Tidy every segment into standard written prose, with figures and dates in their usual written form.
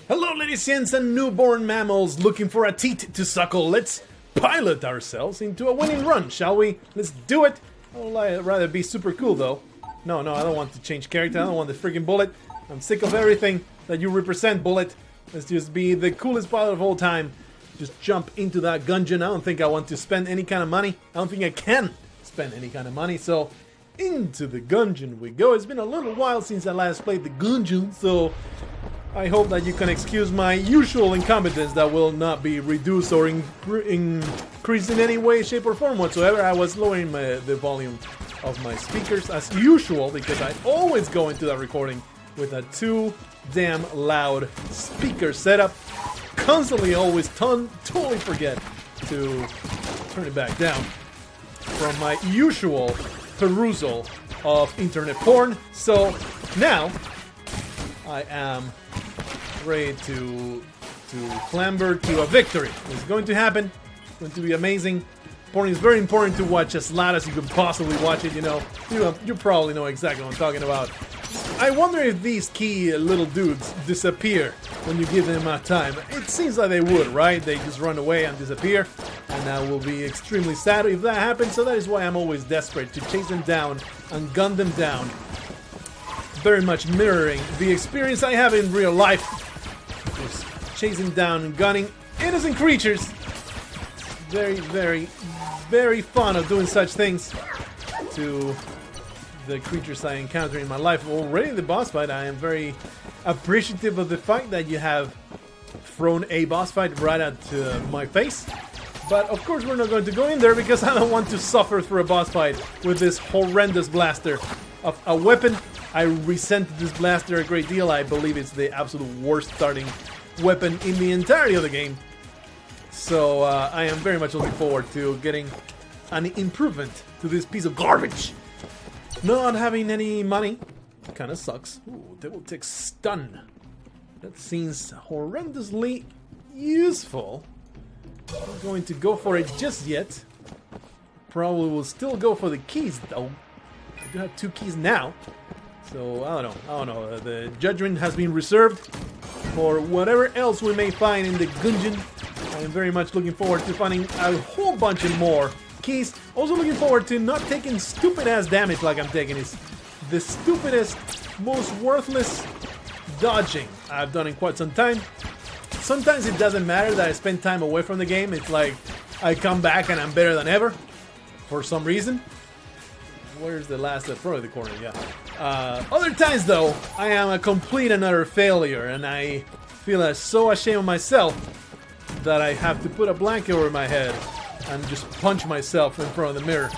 Hello, ladies and newborn mammals looking for a teat to suckle. Let's pilot ourselves into a winning run, shall we? Let's do it. I'd rather be super cool, though. No, I don't want to change character. I don't want the freaking bullet. I'm sick of everything that you represent, bullet. Let's just be the coolest pilot of all time. Just jump into that Gungeon. I don't think I want to spend any kind of money. I don't think I can spend any kind of money, so into the Gungeon we go. It's been a little while since I last played the Gungeon, so I hope that you can excuse my usual incompetence that will not be reduced or increased in any way, shape, or form whatsoever. I was lowering the volume of my speakers as usual because I always go into that recording with a too damn loud speaker setup. Constantly always totally forget to turn it back down from my usual perusal of internet porn. So now I am ready to clamber to a victory. It's going to happen. It's going to be amazing. Porn is very important to watch as loud as you could possibly watch it. You know, you probably know exactly what I'm talking about. I wonder if these key little dudes disappear when you give them time. It seems like they would, right? They just run away and disappear, and I will be extremely sad if that happens. So that is why I'm always desperate to chase them down and gun them down. Very much mirroring the experience I have in real life. Just chasing down and gunning innocent creatures. Very, very, very fond of doing such things to the creatures I encounter in my life. Already in the boss fight, I am very appreciative of the fact that you have thrown a boss fight right at my face. But of course we're not going to go in there because I don't want to suffer through a boss fight with this horrendous blaster of a weapon. I resent this blaster a great deal. I believe it's the absolute worst starting weapon in the entirety of the game. So I am very much looking forward to getting an improvement to this piece of garbage. Not having any money kind of sucks. Ooh, Devil Tick Stun. That seems horrendously useful. Not going to go for it just yet. Probably will still go for the keys though. I do have 2 keys now. So I don't know. The judgment has been reserved for whatever else we may find in the Gungeon. I am very much looking forward to finding a whole bunch of more keys. Also looking forward to not taking stupid ass damage like I'm taking. Is the stupidest, most worthless dodging I've done in quite some time. Sometimes it doesn't matter that I spend time away from the game. It's like I come back and I'm better than ever for some reason. Where's the last? Probably the corner, yeah. Other times though, I am a complete and utter failure, and I feel so ashamed of myself that I have to put a blanket over my head and just punch myself in front of the mirror.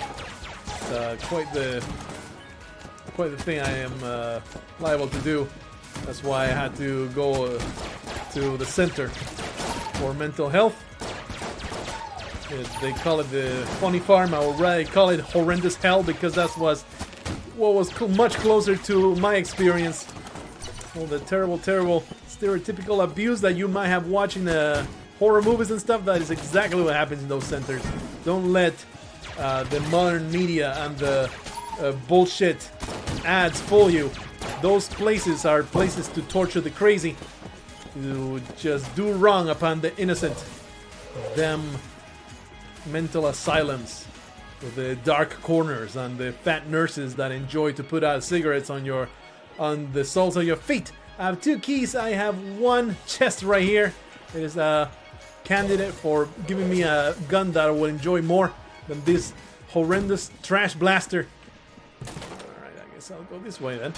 It's quite the thing I am liable to do. That's why I had to go to the center for mental health. They call it the funny farm. I would rather call it horrendous hell because that's what was much closer to my experience. All the terrible stereotypical abuse that you might have watching horror movies and stuff. That is exactly what happens in those centers. Don't let the modern media and the bullshit ads fool you. Those places are places to torture the crazy, to just do wrong upon the innocent. Them mental asylums with the dark corners and the fat nurses that enjoy to put out cigarettes on the soles of your feet. I have 2 keys. I have 1 chest right here. It is a candidate for giving me a gun that I will enjoy more than this horrendous trash blaster. Alright, I guess I'll go this way then.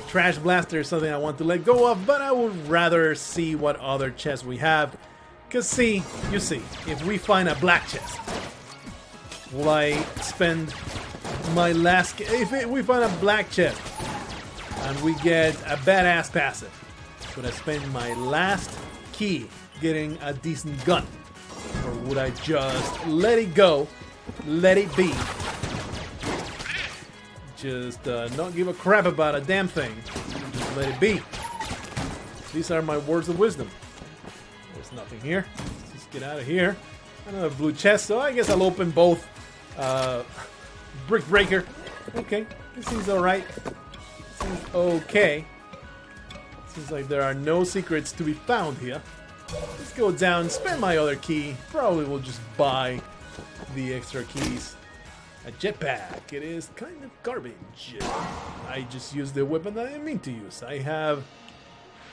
Trash blaster is something I want to let go of, but I would rather see what other chests we have. Because you see, if we find a black chest, will I spend my last... If we find a black chest and we get a badass passive, would I spend my last key getting a decent gun? Or would I just let it go, let it be, just not give a crap about a damn thing, just let it be? These are my words of wisdom. There's nothing here. Let's just get out of here. Another blue chest, so I guess I'll open both. Brick breaker. Okay, this seems alright. Seems okay. Seems like there are no secrets to be found here. Let's go down, spend my other key. Probably will just buy the extra keys. A jetpack. It is kind of garbage. I just used the weapon that I didn't mean to use. I have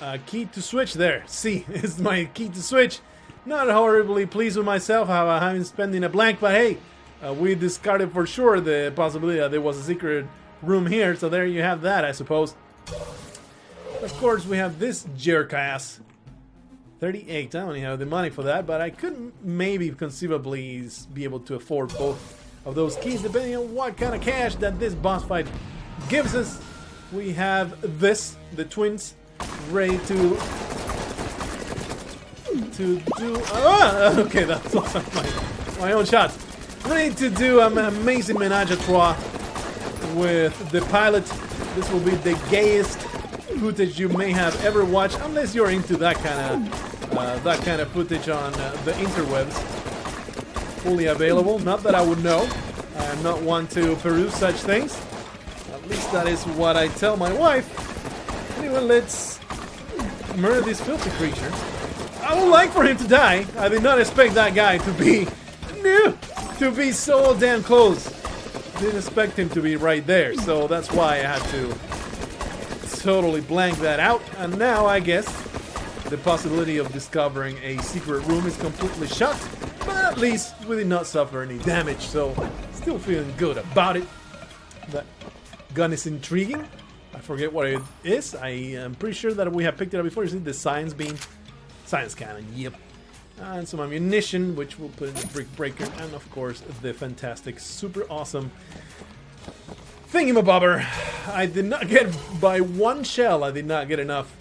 a key to switch there. See, it's my key to switch. Not horribly pleased with myself how I'm spending a blank, but hey, we discarded for sure the possibility that there was a secret room here, so there you have that, I suppose. Of course, we have this jerk-ass. 38, I don't have the money for that, but I could maybe conceivably be able to afford both of those keys, depending on what kind of cash that this boss fight gives us. We have this, the twins, ready to do... okay, that's also my own shot. Ready to do an amazing menage a trois with the pilot. This will be the gayest footage you may have ever watched, unless you're into that kind of footage on the interwebs. Fully available. Not that I would know. I am not one to peruse such things. At least that is what I tell my wife. Anyway, let's murder this filthy creature. I would like for him to die. I did not expect that guy to be so damn close. Didn't expect him to be right there, so that's why I had to totally blank that out. And now I guess the possibility of discovering a secret room is completely shut. But at least we did not suffer any damage, so still feeling good about it. That gun is intriguing. I forget what it is. I am pretty sure that we have picked it up before. You see the science beam? Science cannon, yep. And some ammunition, which we'll put in the brick breaker. And of course, the fantastic, super awesome thingamabobber. I did not get, by one shell, I did not get enough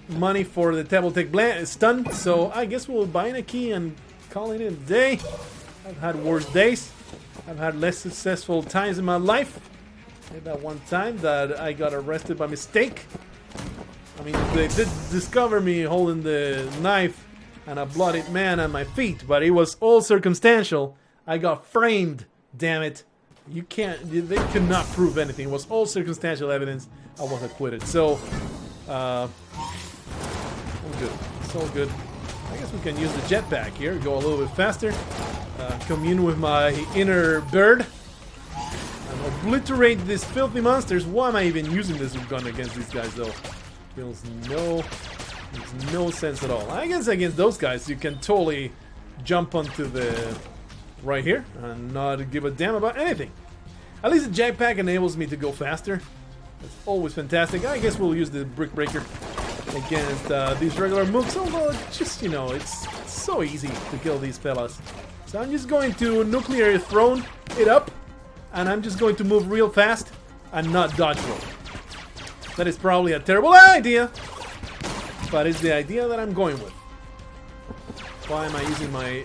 money for the Tabletech stun. So I guess we'll buy in a key and call it a day. I've had worse days. I've had less successful times in my life. Like that one time that I got arrested by mistake. I mean, they did discover me holding the knife and a bloodied man at my feet, but it was all circumstantial. I got framed, damn it. They could not prove anything. It was all circumstantial evidence. I was acquitted. So, all good. It's all good. I guess we can use the jetpack here, go a little bit faster, commune with my inner bird, and obliterate these filthy monsters. Why am I even using this gun against these guys, though? Makes no sense at all. I guess against those guys, you can totally jump onto the right here and not give a damn about anything. At least the jetpack enables me to go faster. That's always fantastic. I guess we'll use the brick breaker against these regular mooks. Although, just, you know, it's so easy to kill these fellas. So I'm just going to nuclear throne it up, and I'm just going to move real fast and not dodge roll. That is probably a terrible idea, but it's the idea that I'm going with. Why am I using my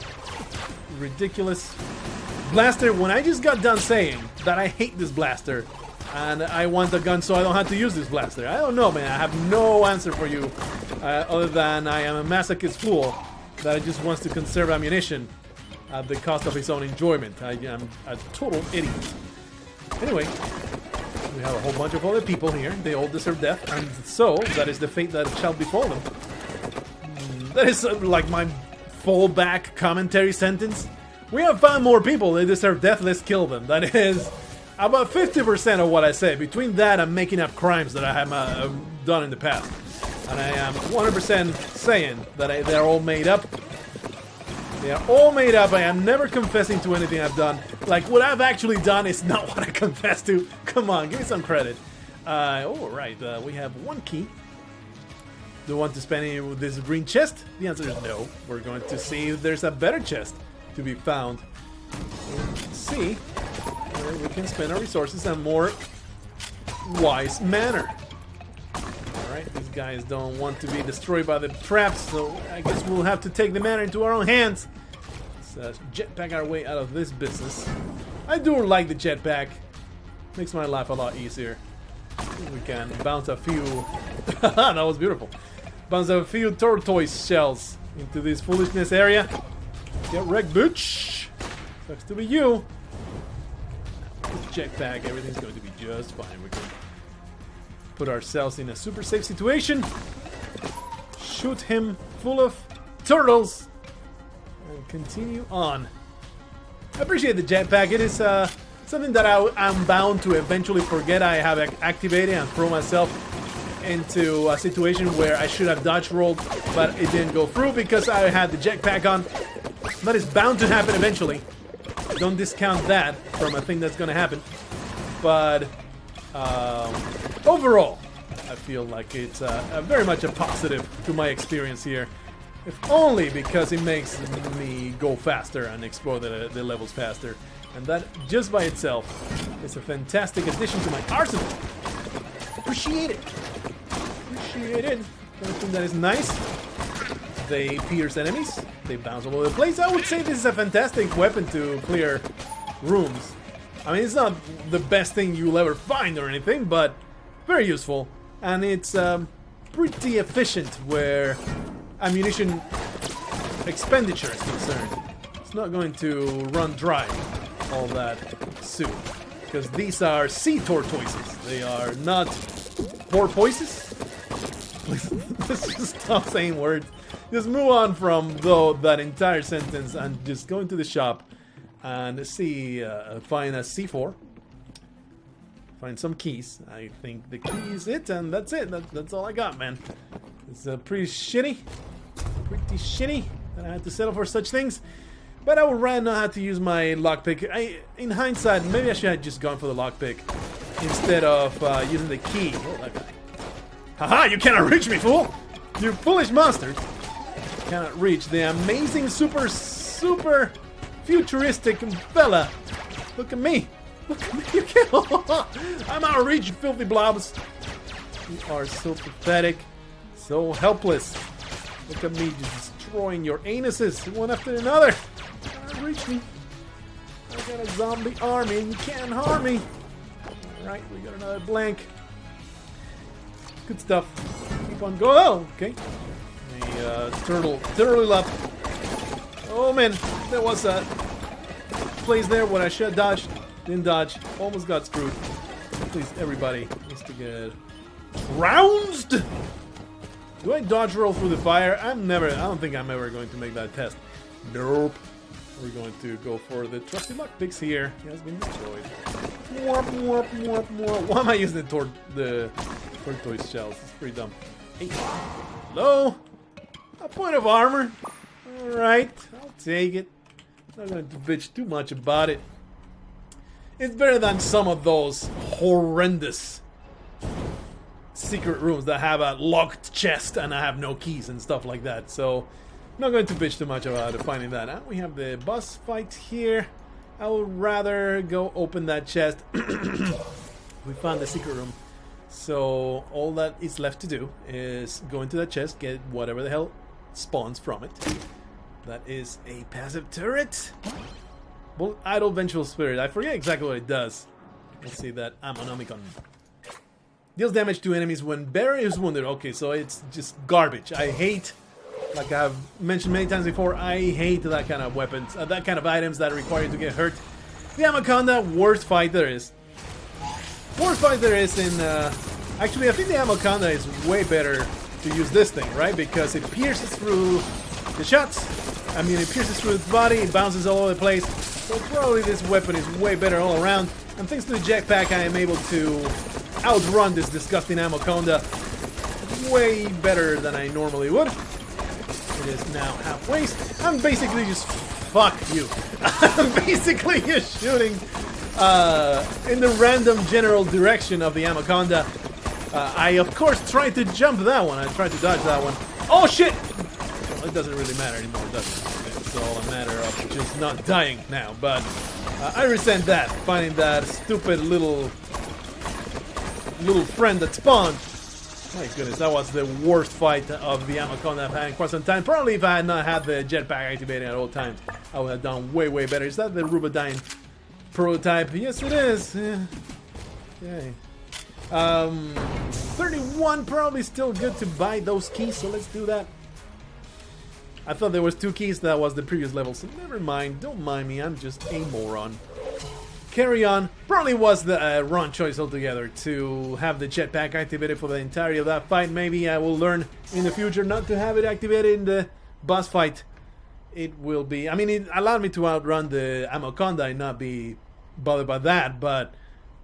ridiculous blaster when I just got done saying that I hate this blaster and I want the gun so I don't have to use this blaster? I don't know, man. I have no answer for you other than I am a masochist fool that just wants to conserve ammunition at the cost of his own enjoyment. I am a total idiot. Anyway, we have a whole bunch of other people here. They all deserve death, and so that is the fate that shall befall them. That is like my fallback commentary sentence. We have 5 more people. They deserve death. Let's kill them. That is about 50% of what I say. Between that and making up crimes that I have done in the past, and I am 100% saying that they're all made up. They are all made up. I am never confessing to anything I've done. Like, what I've actually done is not what I confess to. Come on, give me some credit. Alright, we have 1 key. Do you want to spend any with this green chest? The answer is no. We're going to see if there's a better chest to be found. Let's see where we can spend our resources in a more wise manner. Alright, these guys don't want to be destroyed by the traps, so I guess we'll have to take the matter into our own hands. Let's jetpack our way out of this business. I do like the jetpack. Makes my life a lot easier. We can bounce a few... that was beautiful. Bounce a few tortoise shells into this foolishness area. Get wrecked, bitch! Sucks to be you. This jetpack, everything's going to be just fine. We can put ourselves in a super safe situation. Shoot him full of turtles. And continue on. I appreciate the jetpack. It is something that I'm bound to eventually forget I have activated and throw myself into a situation where I should have dodge rolled, but it didn't go through because I had the jetpack on. That is bound to happen eventually. Don't discount that from a thing that's going to happen. But overall, I feel like it's very much a positive to my experience here. If only because it makes me go faster and explore the levels faster. And that just by itself is a fantastic addition to my arsenal. Appreciate it. Appreciate it. Something that is nice. They pierce enemies. They bounce all over the place. I would say this is a fantastic weapon to clear rooms. I mean, it's not the best thing you'll ever find or anything, but very useful. And it's pretty efficient where ammunition expenditure is concerned. It's not going to run dry all that soon. Because these are sea tortoises. They are not porpoises. Let's just stop saying words. Just move on from that entire sentence and just go into the shop and see, find a C4. Find some keys. I think the key is it, and that's it. That's all I got, man. It's pretty shitty that I had to settle for such things. But I would rather not have to use my lockpick. In hindsight, maybe I should have just gone for the lockpick instead of using the key. Oh, that guy. Haha, you cannot reach me, fool! You foolish monsters! You cannot reach the amazing, super futuristic fella. Look at me! Look at me! You can't. I'm out of reach, you filthy blobs. You are so pathetic, so helpless. Look at me just destroying your anuses one after another. You can't reach me. I got a zombie army and you can't harm me. Alright, we got another blank. Good stuff. Keep on going. Oh, okay. The turtle up. Oh man, there was a place there where I should have dodged. Didn't dodge. Almost got screwed. Please, everybody needs to get trounced. Do I dodge roll through the fire? I don't think I'm ever going to make that test. Nope. We're going to go for the trusty lockpicks here. He has been destroyed. Why am I using the tortoise shells? It's pretty dumb. Hey. Hello? A point of armor. Alright, I'll take it. Not going to bitch too much about it. It's better than some of those horrendous secret rooms that have a locked chest and I have no keys and stuff like that. So, I'm not going to bitch too much about finding that. We have the boss fight here. I would rather go open that chest. We found the secret room. So, all that is left to do is go into that chest, get whatever the hell spawns from it. That is a passive turret. Well, idle vengeful spirit. I forget exactly what it does. Let's see that Ammonomicon. Deals damage to enemies when bearer is wounded. Okay, so it's just garbage. I hate, like I've mentioned many times before, I hate that kind of weapons, that kind of items that require you to get hurt. The Ammoconda, worst fight there is. Worst fight there is in, actually I think the Ammoconda is way better to use this thing, right? Because it pierces through the shots. I mean, it pierces through its body, it bounces all over the place. So probably this weapon is way better all around. And thanks to the jetpack, I am able to outrun this disgusting Ammoconda way better than I normally would. It is now halfway. I'm basically just fuck you. I'm basically just shooting in the random general direction of the Ammoconda. I of course tried to jump that one. I tried to dodge that one. Oh shit! Well, it doesn't really matter anymore, does it? It's all a matter of just not dying now. But I resent that, finding that stupid little friend that spawned. My goodness, that was the worst fight of the Ammoconda I've had in quite some time. Probably if I had not had the jetpack activated at all times, I would have done way better. Is that the Rubidyne prototype? Yes, it is. Yay. 31, probably still good to buy those keys, so let's do that. I thought there was 2 keys, that was the previous level, so never mind. Don't mind me, I'm just a moron. Carry on. Probably was the wrong choice altogether to have the jetpack activated for the entirety of that fight. Maybe I will learn in the future not to have it activated in the boss fight. It will be... I mean, it allowed me to outrun the Amoconda and not be bothered by that, but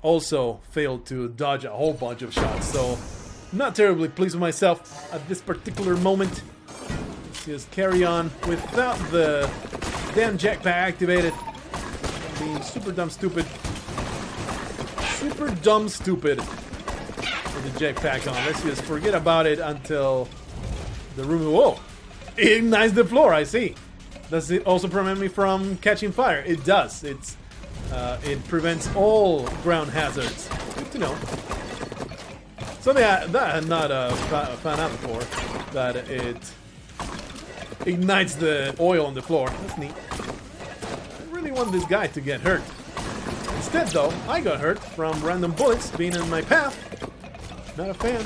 also failed to dodge a whole bunch of shots. So, not terribly pleased with myself at this particular moment. Let's just carry on without the damn jetpack activated. Being super dumb stupid. Super dumb stupid with the jetpack on. Let's just forget about it until the room... Whoa! It ignites the floor, I see. Does it also prevent me from catching fire? It does. It prevents all ground hazards. Good to know. Something that I had not found out before. That it ignites the oil on the floor. That's neat. I really want this guy to get hurt. Instead, though, I got hurt from random bullets being in my path. Not a fan.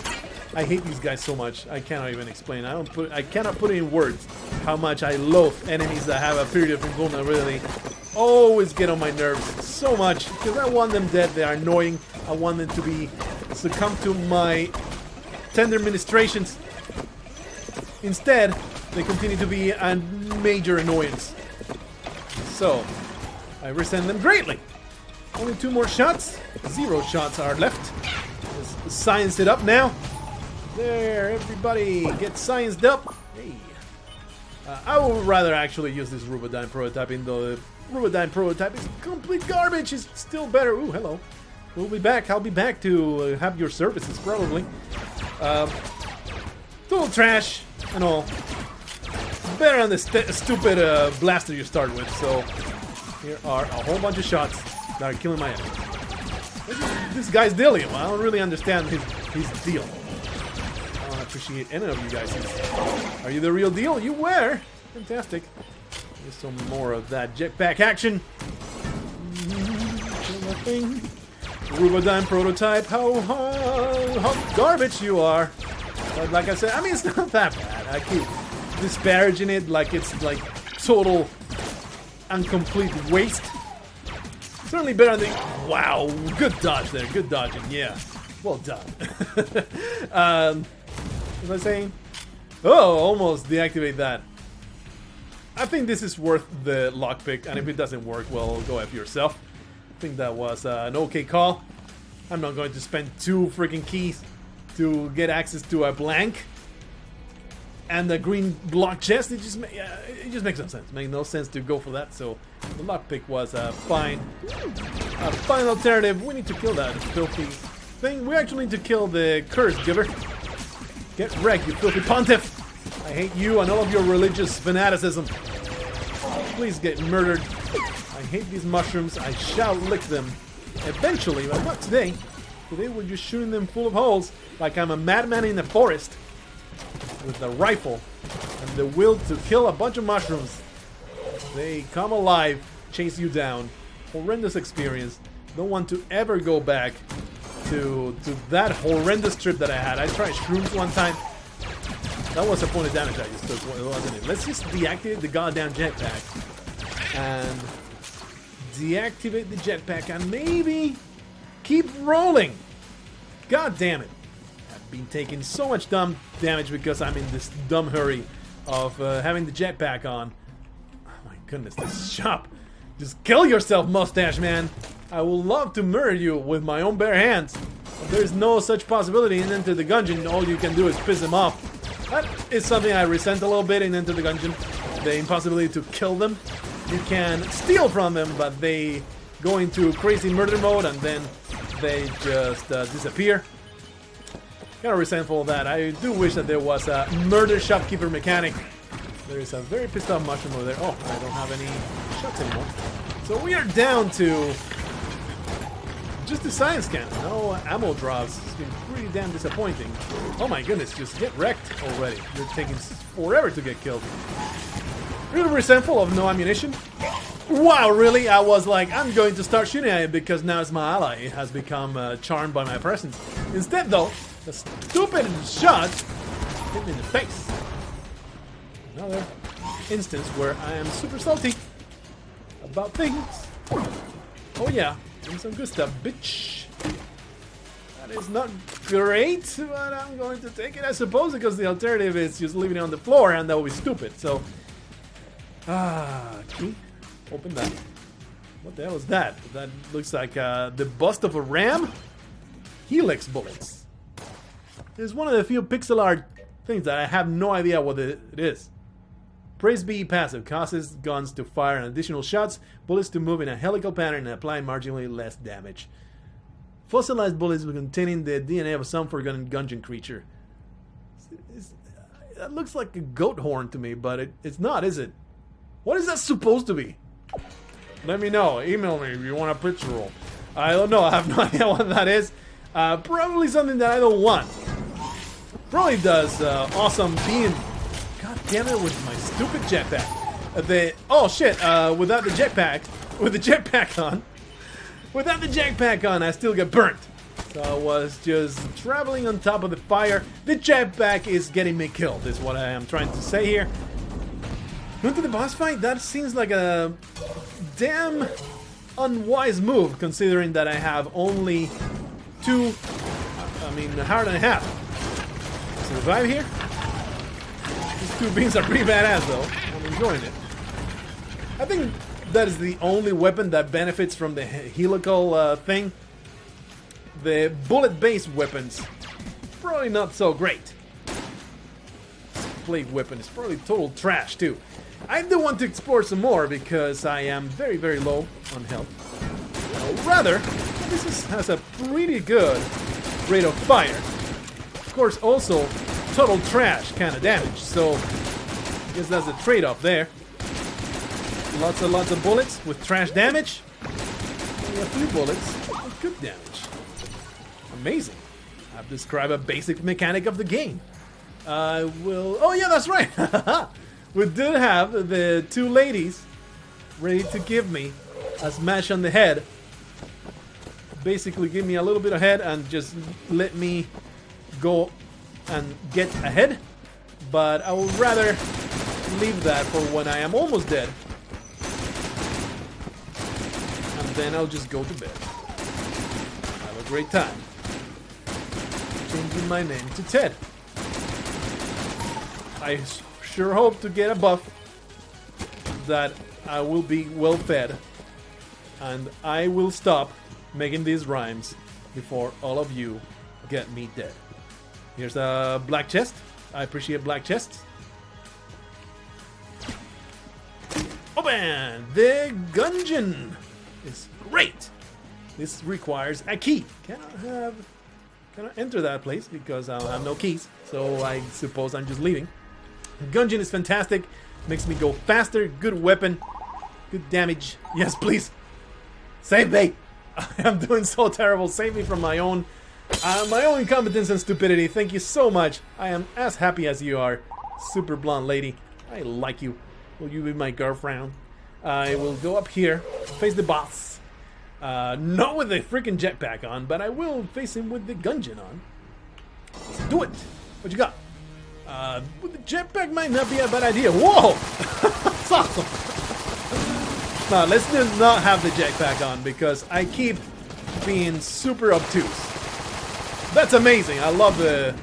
I hate these guys so much. I cannot even explain. I cannot put it in words how much I loathe enemies that have a period of invulnerability. Always get on my nerves so much because I want them dead. They are annoying. I want them to be succumb to my tender ministrations. Instead, they continue to be a major annoyance. So, I resent them greatly. Only 2 more shots. 0 shots are left. Let's science it up now. There, everybody get scienced up. Hey. I would rather actually use this Rubodyne prototype, even though the Rubodyne prototype is complete garbage. It's still better. Ooh, hello. We'll be back. I'll be back to have your services, probably. Total trash and all. Better than the stupid blaster you start with. So, here are a whole bunch of shots that are killing my enemy. This guy's dealio. I don't really understand his deal. I don't appreciate any of you guys. Are you the real deal? You were! Fantastic. Here's some more of that jetpack action. Nothing. Rubodyne prototype. How garbage you are. But like I said, I mean, it's not that bad. I keep disparaging it like it's like total and complete waste. Certainly better than... Wow, good dodge there. Good dodging, yeah. Well done. Was I saying? Oh, almost deactivate that. I think this is worth the lockpick, and if it doesn't work, well, go F yourself. I think that was an okay call. I'm not going to spend 2 freaking keys to get access to a blank and the green block chest. It just makes no sense. It makes no sense to go for that. So the lockpick was a fine alternative. We need to kill that filthy thing. We actually need to kill the curse giver. Get wrecked, you filthy pontiff! I hate you and all of your religious fanaticism. Please get murdered. I hate these mushrooms. I shall lick them eventually, but not today. Today we're just shooting them full of holes like I'm a madman in the forest with a rifle and the will to kill a bunch of mushrooms. They come alive, chase you down. Horrendous experience. Don't want to ever go back to that horrendous trip that I had. I tried shrooms one time. That was a point of damage I just took, wasn't it? Let's just deactivate the goddamn jetpack. And deactivate the jetpack and maybe keep rolling. God damn it. I've been taking so much dumb damage because I'm in this dumb hurry of having the jetpack on. Oh my goodness, this shop. Just kill yourself, mustache man. I will love to murder you with my own bare hands. But there's no such possibility in Enter the Gungeon. All you can do is piss him off. That is something I resent a little bit in Enter the Gungeon. The impossibility to kill them. You can steal from them, but they go into crazy murder mode and then they just disappear. Kind of resentful of that. I do wish that there was a murder shopkeeper mechanic. There is a very pissed off mushroom over there. Oh, I don't have any shots anymore. So we are down to just the science cannon. No ammo drops. It's been pretty damn disappointing. Oh my goodness, just get wrecked already. You're taking forever to get killed. Really resentful of no ammunition. Wow, really? I was like, I'm going to start shooting at it because now it's my ally. It has become charmed by my presence. Instead, though, the stupid shot hit me in the face. Another instance where I am super salty about things. Oh yeah, Doing some good stuff, bitch. That is not great, but I'm going to take it, I suppose, because the alternative is just leaving it on the floor, and that would be stupid. So, key. Open that. What the hell is that? That looks like the bust of a ram. Helix bullets. It's one of the few pixel art things that I have no idea what it is. Praise be passive. Causes guns to fire an additional shots, bullets to move in a helical pattern and apply marginally less damage. Fossilized bullets containing the DNA of some forgotten Gungeon creature. That looks like a goat horn to me, but it's not, is it? What is that supposed to be? Let me know. Email me if you want a picture roll. I don't know. I have no idea what that is. Probably something that I don't want. Probably does awesome being... God damn it, with my stupid jetpack. Oh shit, without the jetpack, with the jetpack on, without the jetpack on, I still get burnt. So I was just traveling on top of the fire. The jetpack is getting me killed, is what I am trying to say here. Going to the boss fight? That seems like a damn unwise move, considering that I have only a heart and a half. Survive here? These two beans are pretty badass though. I'm enjoying it. I think that is the only weapon that benefits from the helical thing. The bullet-based weapons, probably not so great. Blade weapon is probably total trash too. I do want to explore some more because I am very, very low on health. Or rather, this has a pretty good rate of fire. Of course, also total trash kind of damage. So I guess that's a trade-off there. Lots of bullets with trash damage. Only a few bullets with good damage. Amazing. I've described a basic mechanic of the game. I will... Oh yeah, that's right. We did have the two ladies ready to give me a smash on the head. Basically give me a little bit of head and just let me go and get ahead. But I would rather leave that for when I am almost dead. And then I'll just go to bed. Have a great time. Changing my name to Ted. I sure hope to get a buff that I will be well fed, and I will stop making these rhymes before all of you get me dead. Here's a black chest. I appreciate black chests. Open! The Gungeon is great. This requires a key. Cannot enter that place because I have no keys, so I suppose I'm just leaving. Gungeon is fantastic. Makes me go faster. Good weapon. Good damage. Yes, please. Save me. I am doing so terrible. Save me from my own incompetence and stupidity. Thank you so much. I am as happy as you are. Super blonde lady. I like you. Will you be my girlfriend? I will go up here. Face the boss. Not with the freaking jetpack on, but I will face him with the Gungeon on. Let's do it. What you got? With the jetpack might not be a bad idea. Whoa! That's awesome! No, let's just not have the jetpack on because I keep being super obtuse. That's amazing. I love the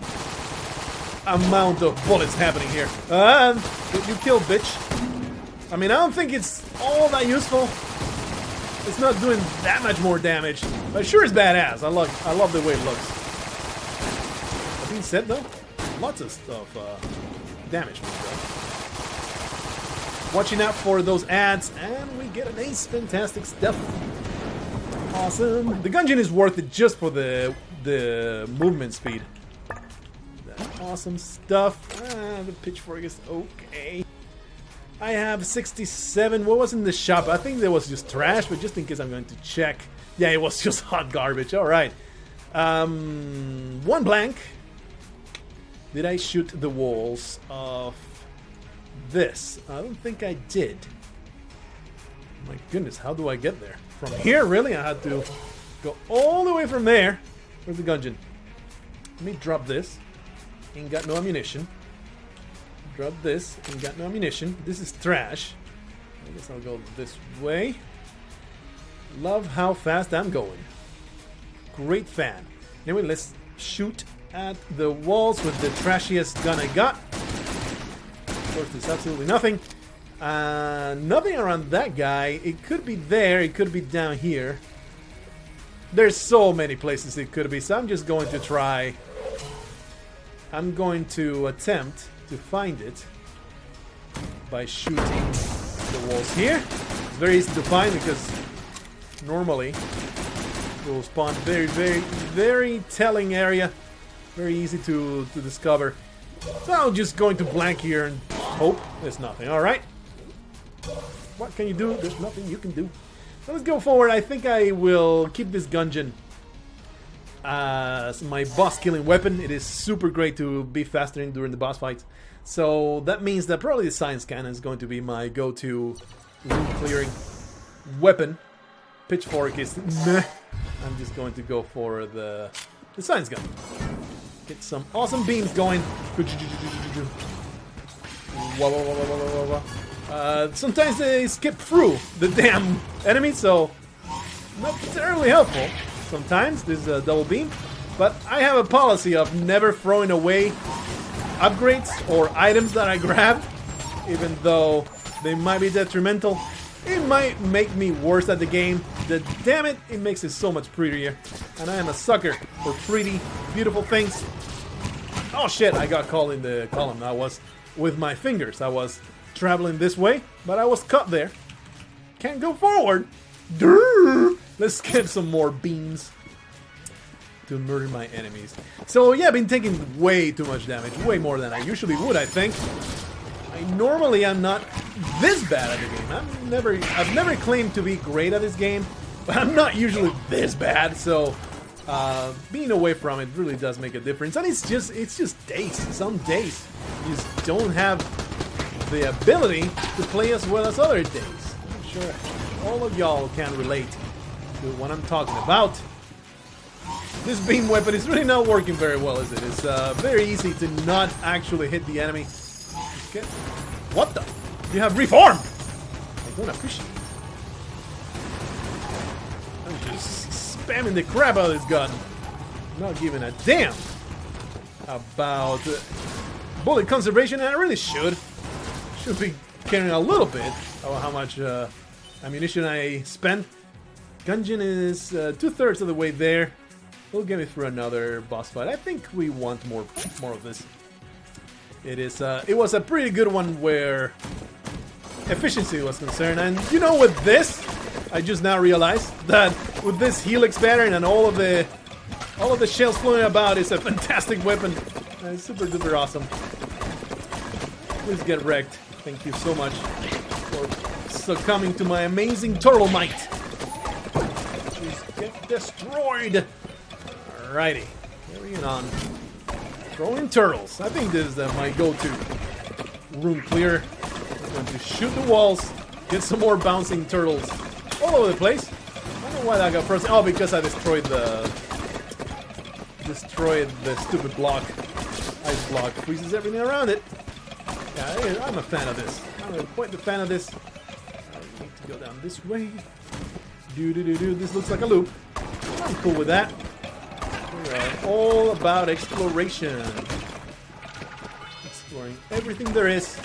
amount of bullets happening here. You killed, bitch. I mean, I don't think it's all that useful. It's not doing that much more damage, but sure is badass. I love the way it looks. That being said, though, lots of stuff damage. Watching out for those ads, and we get an ace. Fantastic stuff. Awesome. The Gungeon is worth it just for the movement speed. That's awesome stuff. The pitchfork is okay. I have 67. What was in the shop? I think there was just trash, but just in case I'm going to check. Yeah, it was just hot garbage. All right. One blank. Did I shoot the walls of this? I don't think I did. My goodness, how do I get there? From here, really? I had to go all the way from there. Where's the Gungeon? Let me drop this. Ain't got no ammunition. Drop this. Ain't got no ammunition. This is trash. I guess I'll go this way. Love how fast I'm going. Great fan. Anyway, let's shoot at the walls with the trashiest gun I got. Of course, there's absolutely nothing. Nothing around that guy. It could be there. It could be down here. There's so many places it could be. So I'm just going to try. I'm going to attempt to find it by shooting the walls here. It's very easy to find because normally it will spawn very telling area. Very easy to discover. So I'm just going to blank here and hope there's nothing. Alright. What can you do? There's nothing you can do. So let's go forward. I think I will keep this Gungeon as my boss killing weapon. It is super great to be faster during the boss fights. So that means that probably the science cannon is going to be my go-to room clearing weapon. Pitchfork is meh. I'm just going to go for the science gun. Get some awesome beams going. Sometimes they skip through the damn enemy, so not terribly helpful. Sometimes this double beam, but I have a policy of never throwing away upgrades or items that I grabbed, even though they might be detrimental. It might make me worse at the game. Damn it, it makes it so much prettier. And I am a sucker for pretty, beautiful things. Oh shit, I got caught in the column. I was with my fingers. I was traveling this way, but I was caught there. Can't go forward. Durr. Let's get some more beams to murder my enemies. So yeah, I've been taking way too much damage. Way more than I usually would, I think. Normally I'm not this bad at the game. I've never claimed to be great at this game, but I'm not usually this bad, so being away from it really does make a difference. And it's just days. Some days you just don't have the ability to play as well as other days. I'm sure all of y'all can relate to what I'm talking about. This beam weapon is really not working very well, is it? It's very easy to not actually hit the enemy. Okay. What the? You have reformed! I don't appreciate it. I'm just spamming the crap out of this gun. Not giving a damn about bullet conservation, and I really should. Should be caring a little bit about how much ammunition I spent. Gungeon is 2/3 of the way there. We'll get me through another boss fight. I think we want more of this. It was a pretty good one where efficiency was concerned, and you know, with this, I just now realized that with this helix pattern and all of the shells floating about, it's a fantastic weapon. It's super duper awesome. Please get wrecked. Thank you so much for succumbing to my amazing turtle might. Please get destroyed. Alrighty, carrying on. Throwing turtles. I think this is my go-to room clear. I'm going to shoot the walls, get some more bouncing turtles all over the place. I don't know why that got frozen. Oh, because I destroyed the stupid block. Ice block freezes everything around it. Yeah, I'm a fan of this. I'm quite a fan of this. I need to go down this way. This looks like a loop. I'm cool with that. We are all about exploration. Exploring everything there is.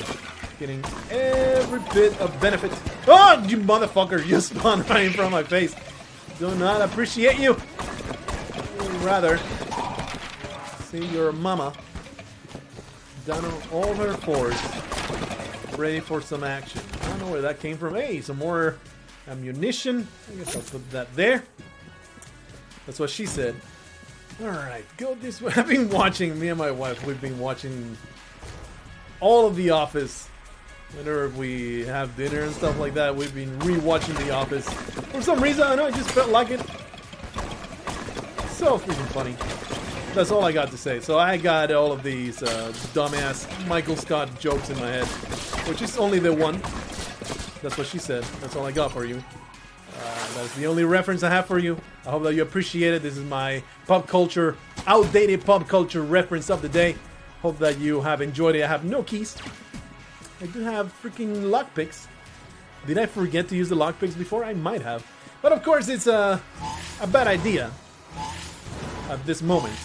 Getting every bit of benefit. Oh, you motherfucker! You spawned right in front of my face. Do not appreciate you. Rather, see your mama down on all her fours, ready for some action. I don't know where that came from. Hey, some more ammunition. I guess I'll put that there. That's what she said. Alright, go this way. I've been watching, me and my wife, we've been watching all of The Office. Whenever we have dinner and stuff like that, we've been re-watching The Office. For some reason, I know, I just felt like it. So freaking funny. That's all I got to say. So I got all of these dumbass Michael Scott jokes in my head, which is only the one. That's what she said. That's all I got for you. That's the only reference I have for you. I hope that you appreciate it. This is my pop culture, outdated pop culture reference of the day. Hope that you have enjoyed it. I have no keys. I do have freaking lockpicks. Did I forget to use the lockpicks before? I might have. But of course, it's a bad idea at this moment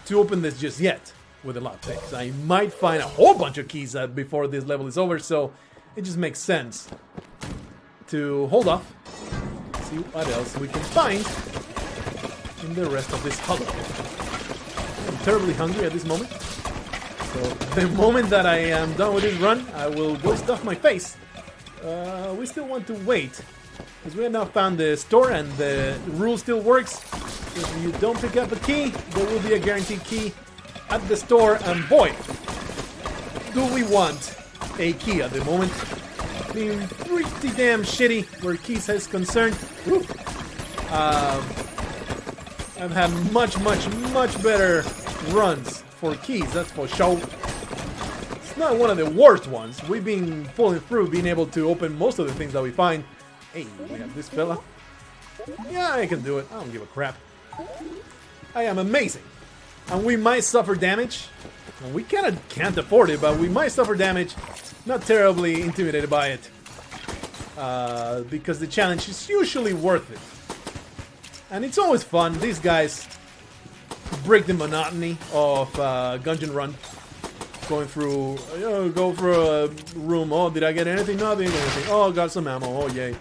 to open this just yet with a lockpicks. I might find a whole bunch of keys before this level is over, so it just makes sense to hold off, see what else we can find in the rest of this puzzle. I'm terribly hungry at this moment, so the moment that I am done with this run, I will go stuff my face. We still want to wait, because we have now found the store and the rule still works. If you don't pick up a key, there will be a guaranteed key at the store, and boy, do we want a key at the moment. Being pretty damn shitty where keys is concerned. I've had much better runs for keys, that's for sure. It's not one of the worst ones. We've been pulling through, being able to open most of the things that we find. Hey, we have this fella. Yeah, I can do it. I don't give a crap. I am amazing. And we might suffer damage. And we kind of can't afford it, but we might suffer damage. Not terribly intimidated by it. Because the challenge is usually worth it. And it's always fun. These guys break the monotony of Gungeon Run. Going through, go for a room. Oh, did I get anything? No, I didn't get anything. Oh, got some ammo. Oh, yay.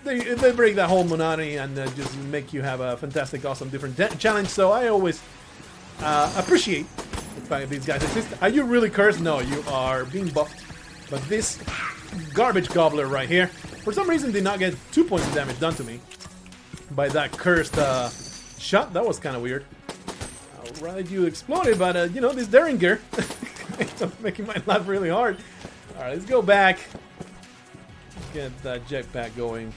They break that whole monotony and just make you have a fantastic, awesome, different challenge. So I always appreciate the fact that these guys exist. Are you really cursed? No, you are being buffed. But this garbage gobbler right here, for some reason, did not get 2 points of damage done to me by that cursed shot. That was kind of weird. I'd rather you exploded, but you know, this Derringer it's making my life really hard. All right, let's go back. Get that jetpack going.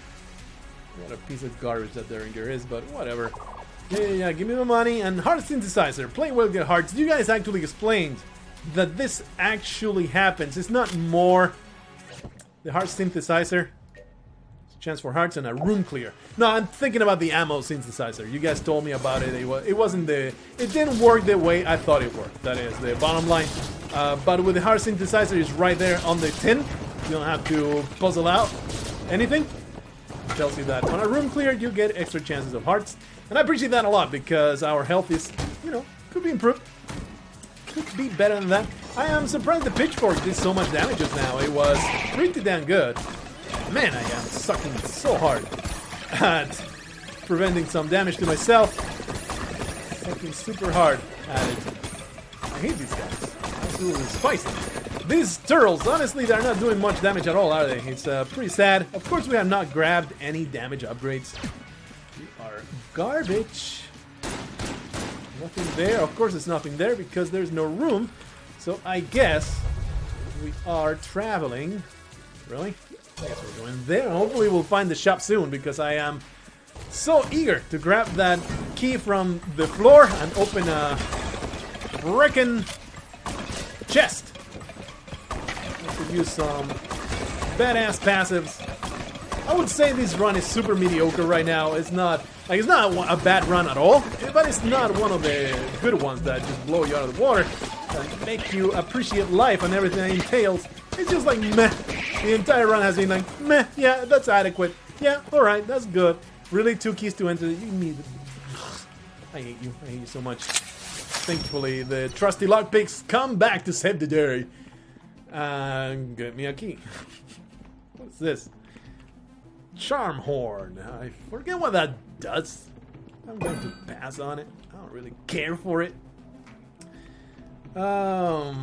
What a piece of garbage that Derringer is, but whatever. Yeah, give me the money. And heart synthesizer. Play well, get hearts. You guys actually explained that this actually happens. It's not more the heart synthesizer. It's a chance for hearts and a room clear. No, I'm thinking about the ammo synthesizer. You guys told me about it. It didn't work the way I thought it worked. That is the bottom line. But with the heart synthesizer, it's right there on the tin. You don't have to puzzle out anything. It tells you that on a room clear, you get extra chances of hearts. And I appreciate that a lot because our health is, you know, could be improved. Could be better than that. I am surprised the pitchfork did so much damage just now. It was pretty damn good. Man, I am sucking so hard at preventing some damage to myself. Sucking super hard at it. I hate these guys. Absolutely spicy. These turtles, honestly, they're not doing much damage at all, are they? It's pretty sad. Of course, we have not grabbed any damage upgrades. We are garbage. Nothing there. Of course, there's nothing there because there's no room. So I guess we are traveling. Really? I guess we're going there. Hopefully, we'll find the shop soon because I am so eager to grab that key from the floor and open a frickin' chest. Could use some badass passives. I would say this run is super mediocre right now. It's not a bad run at all, but it's not one of the good ones that just blow you out of the water and make you appreciate life and everything it entails. It's just like meh. The entire run has been like meh. Yeah, that's adequate. Yeah, all right, that's good. Really, 2 keys to enter. You need. I hate you. I hate you so much. Thankfully, the trusty lockpicks come back to save the day. And get me a key. What's this? Charm horn. I forget what that does. I'm going to pass on it. I don't really care for it. I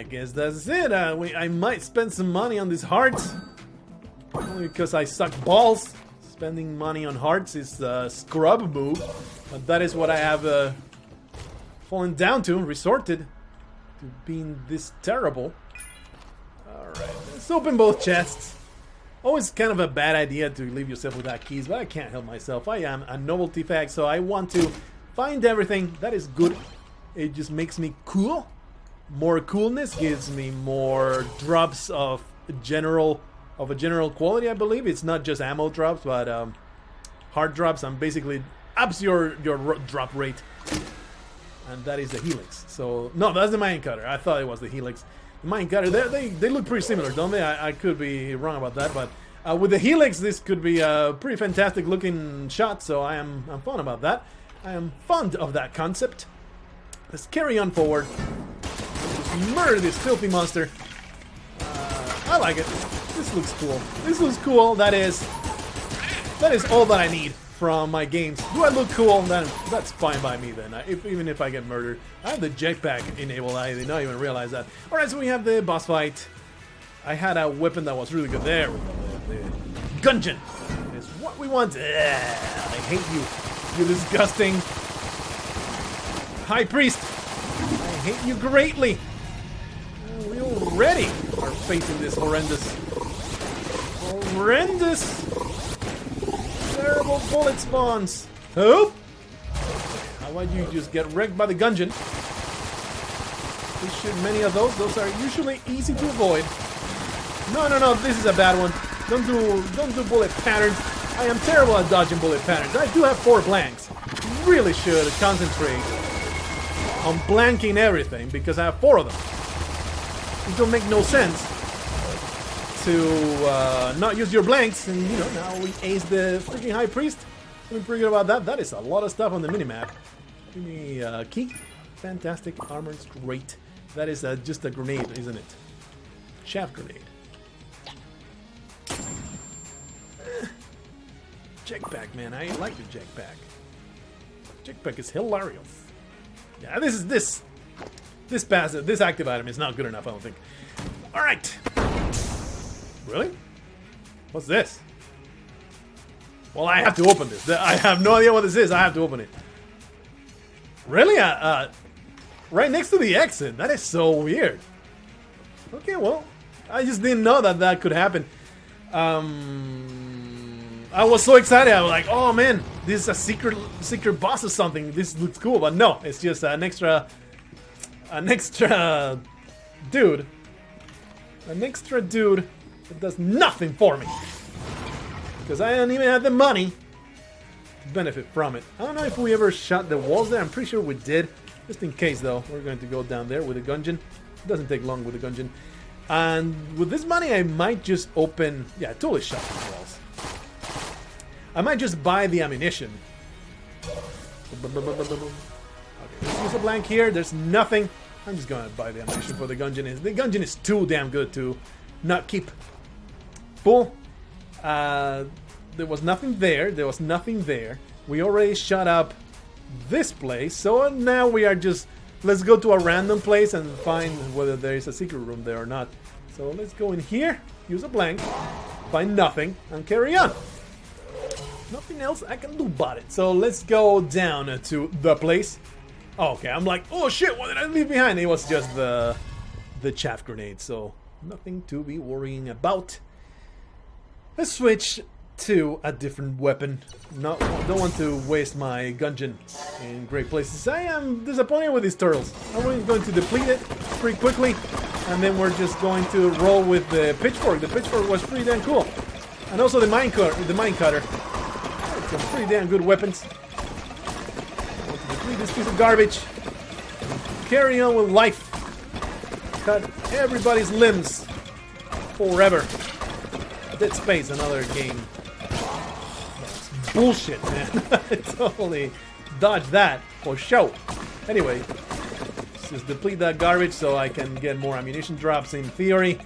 guess that's it. I might spend some money on these hearts. Only because I suck balls. Spending money on hearts is a scrub move. But that is what I have fallen down to, resorted to being this terrible. Alright, let's open both chests. Always kind of a bad idea to leave yourself without keys, but I can't help myself. I am a novelty fag, so I want to find everything. That is good. It just makes me cool. More coolness gives me more drops of a general quality, I believe. It's not just ammo drops, but hard drops, and basically ups your drop rate. And that is the helix. So, no, that's the mine cutter. I thought it was the helix. The mine cutter, they look pretty similar, don't they? I could be wrong about that, but With the helix, this could be a pretty fantastic looking shot, so I'm fond about that. I am fond of that concept. Let's carry on forward. Just murder this filthy monster. I like it. This looks cool. This looks cool. That is all that I need from my games. Do I look cool? Then that's fine by me then. Even if I get murdered. I have the jetpack enabled. I did not even realize that. Alright, so we have the boss fight. I had a weapon that was really good. There we go. The Gungeon is what we want. I hate you. You disgusting High Priest. I hate you greatly. We already are facing this horrendous, terrible bullet spawns. Oh! How about you just get wrecked by the Gungeon? We shoot many of those. Those are usually easy to avoid. No, this is a bad one. Don't do bullet patterns. I am terrible at dodging bullet patterns. I do have 4 blanks. Really should concentrate on blanking everything because I have 4 of them. It don't make no sense to not use your blanks, and you know, now we ace the freaking High Priest. Feeling pretty good about that. That is a lot of stuff on the minimap. Give me a key. Fantastic. Armor's great. That is just a grenade, isn't it? Chaff grenade. Jetpack, man. I like the jetpack. Jetpack is hilarious. Yeah, this passive, this active item is not good enough, I don't think. Alright. Really? What's this? Well, I have to open this. I have no idea what this is. I have to open it. Really? Right next to the exit. That is so weird. Okay, well, I just didn't know that that could happen. I was so excited. I was like, "Oh man, this is a secret boss or something. This looks cool." But no, it's just an extra dude, that does nothing for me because I don't even have the money to benefit from it. I don't know if we ever shot the walls there. I'm pretty sure we did. Just in case, though, we're going to go down there with a Gungeon. It doesn't take long with a Gungeon. And with this money, I might just open... Yeah, I totally shot the walls. I might just buy the ammunition. Okay, let's use a blank here. There's nothing. I'm just going to buy the ammunition for the Gungeon. The Gungeon is too damn good to not keep full. There was nothing there. There was nothing there. We already shut up this place. So now we are just... Let's go to a random place and find whether there is a secret room there or not. So let's go in here, use a blank, find nothing, and carry on. Nothing else I can do about it. So let's go down to the place. Okay, I'm like, oh shit, what did I leave behind? It was just the chaff grenade, so nothing to be worrying about. Let's switch to a different weapon. Don't want to waste my Gungeon in great places. I am disappointed with these turtles. I'm going to deplete it pretty quickly, and then we're just going to roll with the pitchfork. The pitchfork was pretty damn cool, and also the mine cutter. Some pretty damn good weapons. I want to deplete this piece of garbage. Carry on with life. Cut everybody's limbs forever. Dead Space, another game. That's bullshit, man. I totally dodged that for show. Anyway, let's just deplete that garbage so I can get more ammunition drops in theory.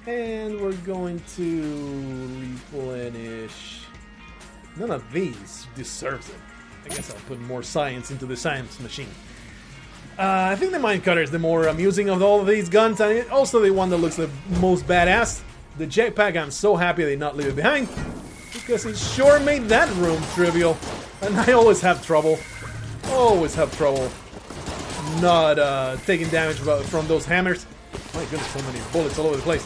And we're going to replenish. None of these deserves it. I guess I'll put more science into the science machine. I think the minecutter is the more amusing of all of these guns, and also the one that looks the most badass. The jetpack, I'm so happy they not leave it behind, because it sure made that room trivial. And I always have trouble not taking damage from those hammers. My goodness, so many bullets all over the place.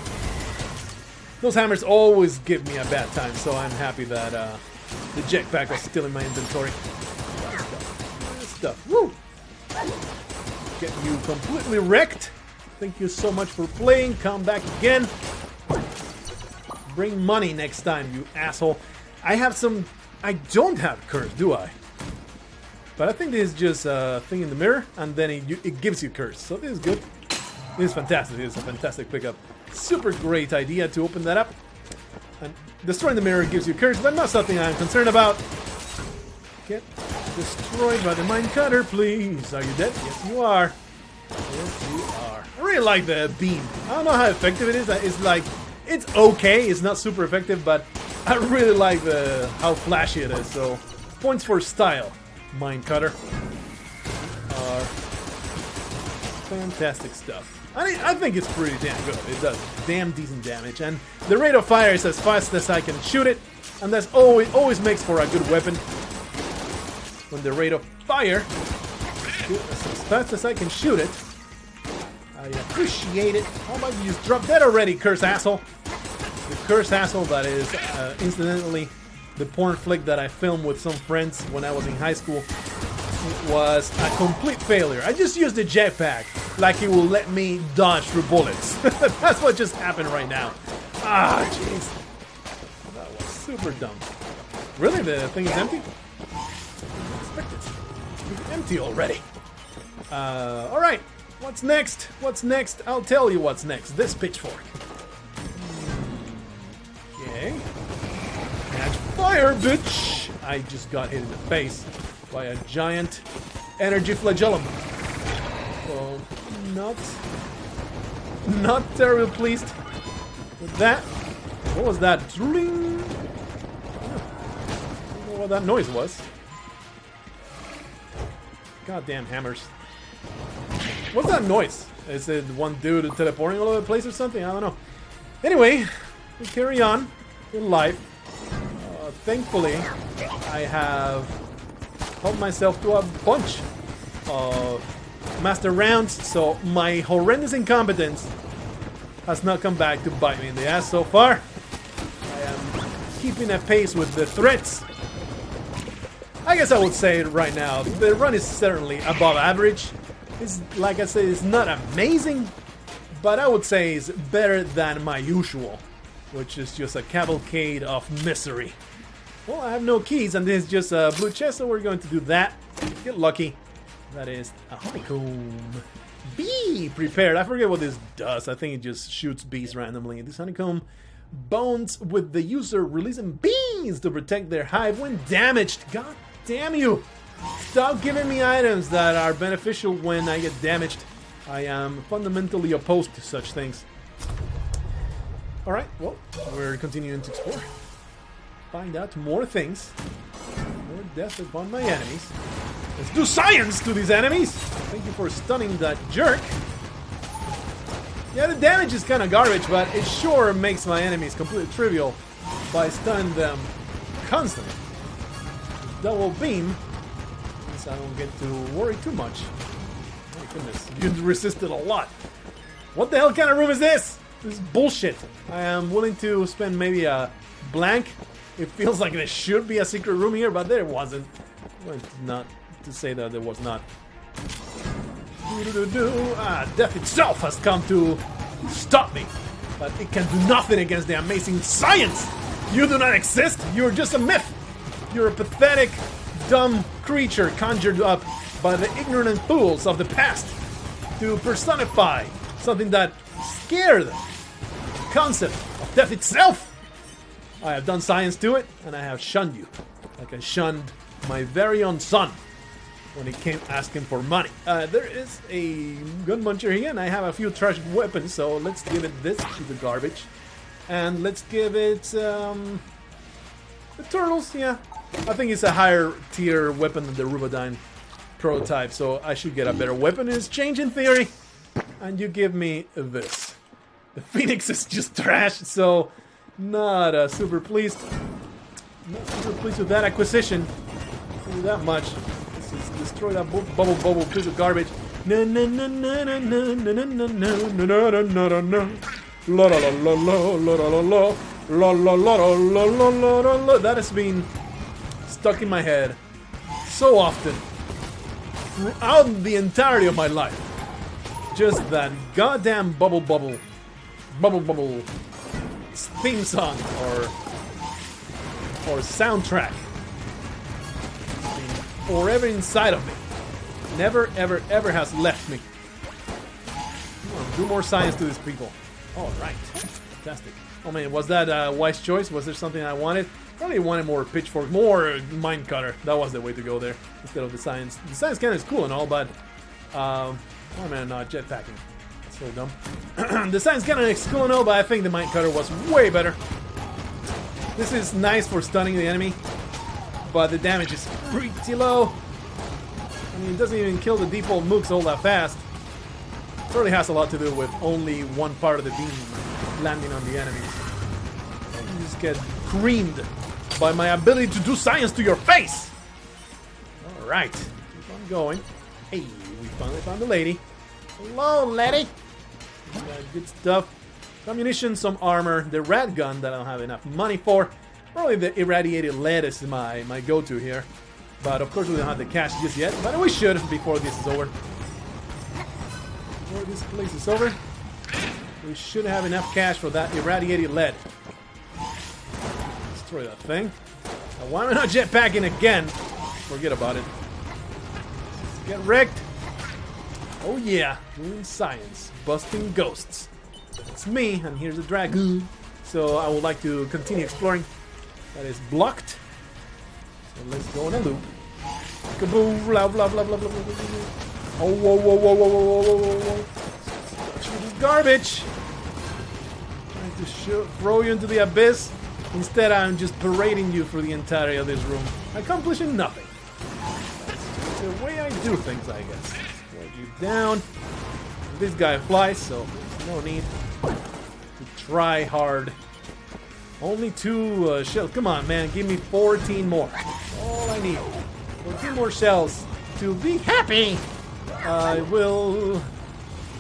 Those hammers always give me a bad time, so I'm happy that the jetpack was still in my inventory. Stuff. Woo! Get you completely wrecked. Thank you so much for playing. Come back again. Bring money next time, you asshole. I don't have curse, do I? But I think this is just a thing in the mirror, and then it gives you curse. So this is good. This is fantastic. This is a fantastic pickup. Super great idea to open that up. And destroying the mirror gives you curse, but not something I'm concerned about. Get destroyed by the mine cutter, please. Are you dead? Yes, you are. Yes, you are. I really like the beam. I don't know how effective it is. It's like, it's okay. It's not super effective, but I really like how flashy it is. So, points for style. Mine cutter. Fantastic stuff. I think it's pretty damn good. It does damn decent damage, and the rate of fire is as fast as I can shoot it, and that's always makes for a good weapon. When the rate of fire is as fast as I can shoot it, I appreciate it. How about you just drop dead already, curse asshole? The curse asshole that is, incidentally, the porn flick that I filmed with some friends when I was in high school. It was a complete failure. I just used the jetpack like it will let me dodge through bullets. That's what just happened right now. Ah, jeez. That was super dumb. Really? The thing is empty? I expect it. It's empty already. Alright. What's next? What's next? I'll tell you what's next. This pitchfork. Okay. Catch fire, bitch! I just got hit in the face by a giant energy flagellum. So, not terribly pleased with that. What was that? I don't know what that noise was. Goddamn hammers. What's that noise? Is it one dude teleporting all over the place or something? I don't know. Anyway, we carry on in life. Thankfully, I have helped myself to a bunch of master rounds, so my horrendous incompetence has not come back to bite me in the ass so far. I am keeping a pace with the threats. I guess I would say right now, the run is certainly above average. It's, like I said, it's not amazing, but I would say it's better than my usual, which is just a cavalcade of misery. Well, I have no keys, and this is just a blue chest, so we're going to do that. Get lucky. That is a honeycomb. Bee prepared. I forget what this does. I think it just shoots bees randomly. This honeycomb bonds with the user, releasing bees to protect their hive when damaged. God damn you! Stop giving me items that are beneficial when I get damaged. I am fundamentally opposed to such things. Alright, well, we're continuing to explore. Find out more things. More death upon my enemies. Let's do science to these enemies! Thank you for stunning that jerk. Yeah, the damage is kind of garbage, but it sure makes my enemies completely trivial by stunning them constantly. Double beam, so I don't get to worry too much. Oh my goodness, you resisted a lot. What the hell kind of room is this? This is bullshit. I am willing to spend maybe a blank. It feels like there should be a secret room here, but there wasn't. Well, not to say that there was not. Death itself has come to stop me, but it can do nothing against the amazing science. You do not exist. You're just a myth. You're a pathetic, dumb creature conjured up by the ignorant fools of the past to personify something that scared them. The concept of death itself. I have done science to it, and I have shunned you. Like I shunned my very own son when he came asking for money. There is a gun muncher here, and I have a few trash weapons, so let's give it this piece of garbage. And let's give it, the turtles, yeah. I think it's a higher tier weapon than the Rubodyne prototype, so I should get a better weapon in exchange in theory. And you give me this. The Phoenix is just trash, so not super pleased. Not super pleased with that acquisition. Don't do that much. Let's just destroy that bubble piece of garbage. No no no no no no no no no no no no no no. La la la la la la la la la la la la la la. That has been stuck in my head so often throughout the entirety of my life. Just that goddamn bubble theme song or soundtrack. Forever inside of me. Never ever ever has left me. Come on, do more science to these people. Alright. Fantastic. Oh man, was that a wise choice? Was there something I wanted? Probably wanted more pitchfork, more mine cutter. That was the way to go there instead of the science. The science cannon is cool and all, but why am I not jetpacking? That's so dumb. The science cannon is cool and all, but I think the mine cutter was way better. This is nice for stunning the enemy, but the damage is pretty low. I mean, it doesn't even kill the default mooks all that fast. It really has a lot to do with only one part of the beam landing on the enemies. You just get creamed by my ability to do science to your face! Alright, keep on going. Hey, we finally found the lady. Hello, lady! Good stuff. Some ammunition, some armor, the rat gun that I don't have enough money for. Probably the irradiated lead is my go-to here. But of course we don't have the cash just yet, but we should before this is over. Before this place is over, we should have enough cash for that irradiated lead. Destroy that thing. Now, why am I not jetpacking again? Forget about it. Let's get wrecked. Oh yeah, doing science, busting ghosts. It's me, and here's a dragon. So I would like to continue exploring. That is blocked. So let's go on a loop. Kaboom! Blah blah blah blah blah blah blah. Oh whoa whoa whoa whoa whoa whoa whoa whoa! This is garbage. Trying to throw you into the abyss. Instead, I'm just parading you through the entirety of this room, accomplishing nothing. It's the way I do things, I guess. Slow you down. This guy flies, so there's no need to try hard. Only 2 shells. Come on, man. Give me 14 more. All I need. 14 more shells to be happy. I will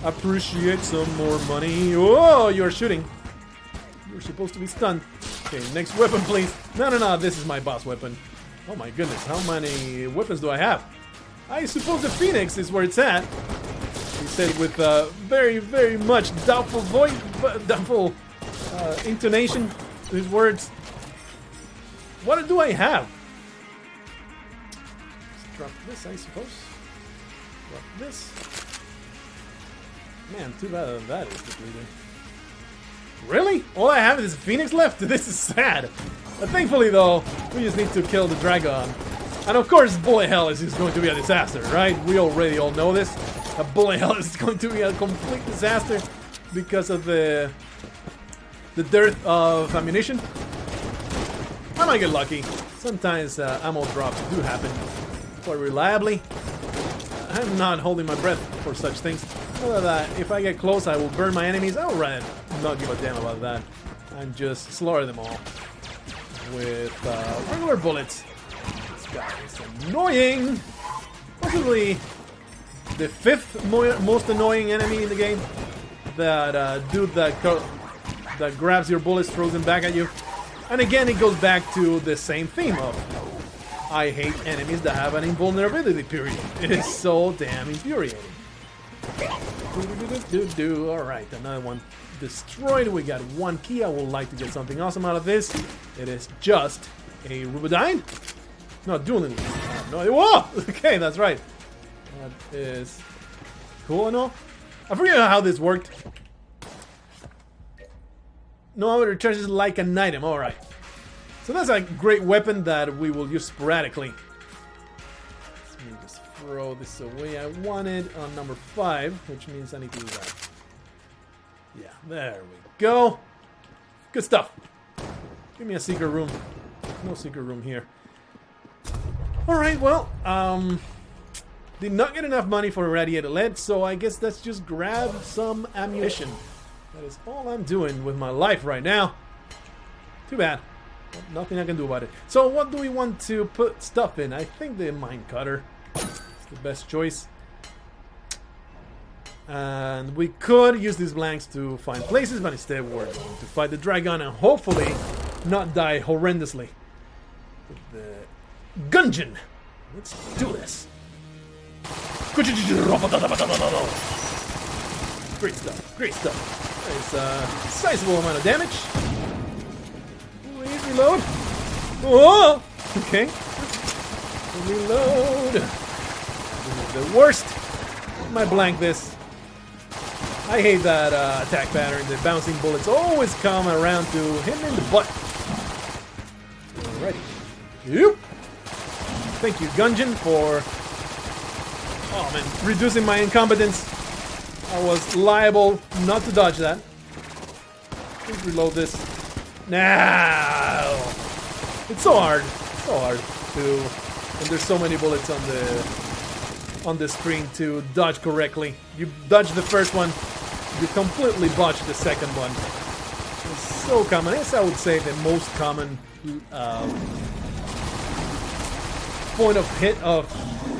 appreciate some more money. Oh, you're shooting. You're supposed to be stunned. Okay, next weapon, please. No, no, no. This is my boss weapon. Oh my goodness. How many weapons do I have? I suppose the Phoenix is where it's at. He said with very, very much doubtful voice, doubtful intonation to his words. What do I have? Let's drop this, I suppose. Drop this. Man, too bad that is depleted. Really? All I have is Phoenix left? This is sad. But thankfully, though, we just need to kill the dragon. And of course, bullet hell is going to be a disaster, right? We already all know this. A bullet hell is going to be a complete disaster because of the dearth of ammunition. I might get lucky. Sometimes ammo drops do happen quite reliably. I'm not holding my breath for such things. Other that if I get close, I will burn my enemies. I will rather not give a damn about that and just slaughter them all with regular bullets. This guy is annoying. Possibly the 5th most annoying enemy in the game. That dude that grabs your bullets, throws them back at you. And again, it goes back to the same theme of I hate enemies that have an invulnerability period. It is so damn infuriating. Alright, another one destroyed. We got 1 key. I would like to get something awesome out of this. It is just a Rubidyne. No, dueling. No, whoa! Okay, that's right. That is cool and all. I forget how this worked. No, it recharges like an item. Alright. So that's a great weapon that we will use sporadically. Let me just throw this away. I wanted on number 5, which means I need to do that. Yeah, there we go. Good stuff. Give me a secret room. No secret room here. Alright, well, did not get enough money for irradiated lead, so I guess let's just grab some ammunition. That is all I'm doing with my life right now. Too bad. Nothing I can do about it. So what do we want to put stuff in? I think the mine cutter is the best choice. And we could use these blanks to find places, but instead we're going to fight the dragon and hopefully not die horrendously. With the Gungeon. Let's do this. Great stuff, great stuff. There's a sizable amount of damage. Please reload. Whoa! Okay. Reload. This is the worst. I might blank this. I hate that attack pattern. The bouncing bullets always come around to hit me in the butt. Alrighty. Yep. Thank you, Gungeon, for reducing my incompetence. I was liable not to dodge that. Please reload this. Now. It's so hard. So hard to. And there's so many bullets on the screen to dodge correctly. You dodge the first one, you completely botch the second one. It's so common. It's, I would say, the most common point of hit of